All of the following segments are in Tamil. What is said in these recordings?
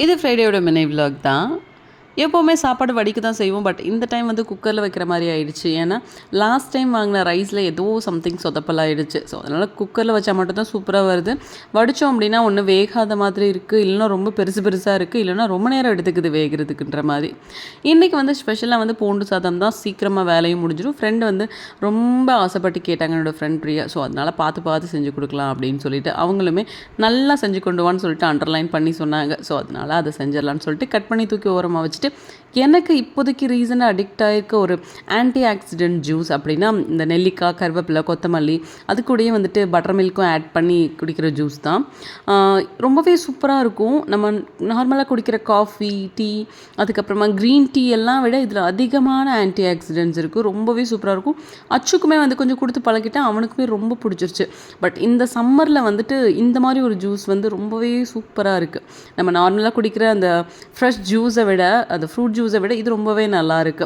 இது ஃப்ரைடேயோட மினி விலாக் தான். எப்போவுமே சாப்பாடு வடிக்க தான் செய்வோம். பட் இந்த டைம் வந்து குக்கரில் வைக்கிற மாதிரி ஆயிடுச்சு. ஏன்னா லாஸ்ட் டைம் வாங்கின ரைஸில் ஏதோ சம்திங் சொதப்பலாயிடுச்சு. ஸோ அதனால் குக்கரில் வச்சா மட்டும் தான் சூப்பராக வருது. வடித்தோம் அப்படின்னா ஒன்று வேகாத மாதிரி இருக்குது, இல்லைனா ரொம்ப பெருசு பெருசாக இருக்குது, இல்லைனா ரொம்ப நேரம் எடுத்துக்குது வேகிறதுக்குன்ற மாதிரி. இன்றைக்கி வந்து ஸ்பெஷலாக வந்து பூண்டு சாதம் தான். சீக்கிரமாக வேலையும் முடிஞ்சிடும். ஃப்ரெண்டு வந்து ரொம்ப ஆசைப்பட்டு கேட்டாங்க, என்னோடய ஃப்ரெண்ட் பிரியா. ஸோ அதனால் பார்த்து பார்த்து செஞ்சு கொடுக்கலாம் அப்படின்னு சொல்லிட்டு அவங்களுமே நல்லா செஞ்சு கொண்டு வான்னு சொல்லிட்டு அண்டர்லைன் பண்ணி சொன்னாங்க. ஸோ அதனால் அதை செஞ்சிடலான்னு சொல்லிட்டு கட் பண்ணி தூக்கி ஓரமாக வச்சுட்டு, எனக்கு இப்போதைக்கு ரீசனாக அடிக்ட் ஆகிருக்க ஒரு ஆன்டி ஆக்சிடென்ட் ஜூஸ் அப்படின்னா இந்த நெல்லிக்காய், கருவேப்பிலை, கொத்தமல்லி, அது கூடயே வந்துட்டு பட்டர் மில்க்கும் ஆட் பண்ணி குடிக்கிற ஜூஸ் தான். ரொம்பவே சூப்பராக இருக்கும். நம்ம நார்மலாக குடிக்கிற காஃபி, டீ, அதுக்கப்புறமா க்ரீன் டீ எல்லாம் விட இதில் அதிகமான ஆன்டி ஆக்சிடென்ட்ஸ் இருக்குது. ரொம்பவே சூப்பராக இருக்கும். அச்சுக்குமே வந்து கொஞ்சம் கொடுத்து பழகிட்டேன், அவனுக்குமே ரொம்ப பிடிச்சிருச்சு. பட் இந்த சம்மரில் வந்துட்டு இந்த மாதிரி ஒரு ஜூஸ் வந்து ரொம்பவே சூப்பராக இருக்குது. நம்ம நார்மலாக குடிக்கிற அந்த ஃப்ரெஷ் ஜூஸை விட, அந்த ஃப்ரூட் ஜூஸை விட இது ரொம்பவே நல்லாயிருக்கு.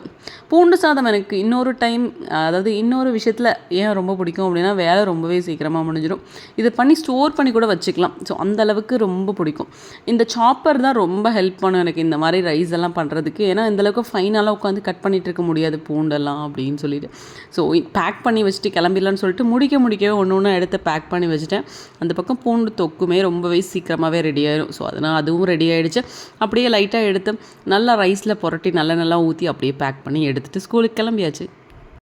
பூண்டு சாதம் எனக்கு இன்னொரு டைம், அதாவது இன்னொரு விஷயத்தில் ஏன் ரொம்ப பிடிக்கும் அப்படின்னா, வேலை ரொம்பவே சீக்கிரமாக முடிஞ்சிடும். இது பண்ணி ஸ்டோர் பண்ணி கூட வச்சுக்கலாம். ஸோ அந்த அளவுக்கு ரொம்ப பிடிக்கும். இந்த சாப்பர் தான் ரொம்ப ஹெல்ப் பண்ணும் எனக்கு இந்த மாதிரி ரைஸ் எல்லாம் பண்ணுறதுக்கு. ஏன்னா இந்தளவுக்கு ஃபைனலாக உட்காந்து கட் பண்ணிகிட்டு இருக்க முடியாது பூண்டெல்லாம் அப்படின்னு சொல்லிட்டு. ஸோ பேக் பண்ணி வச்சுட்டு கிளம்பிடலான்னு சொல்லிட்டு முடிக்கவே ஒன்று எடுத்து பேக் பண்ணி வச்சுட்டேன். அந்த பக்கம் பூண்டு தொக்குமே ரொம்பவே சீக்கிரமாகவே ரெடி ஆயிடும். ஸோ அதனால் அதுவும் ரெடி ஆகிடுச்சு. அப்படியே லைட்டாக எடுத்து நல்லா ரைஸில் புரட்டி நல்லா ஊற்றி அப்படியே பேக் பண்ணி எடுத்துகிட்டு ஸ்கூலுக்கு கிளம்பியாச்சு.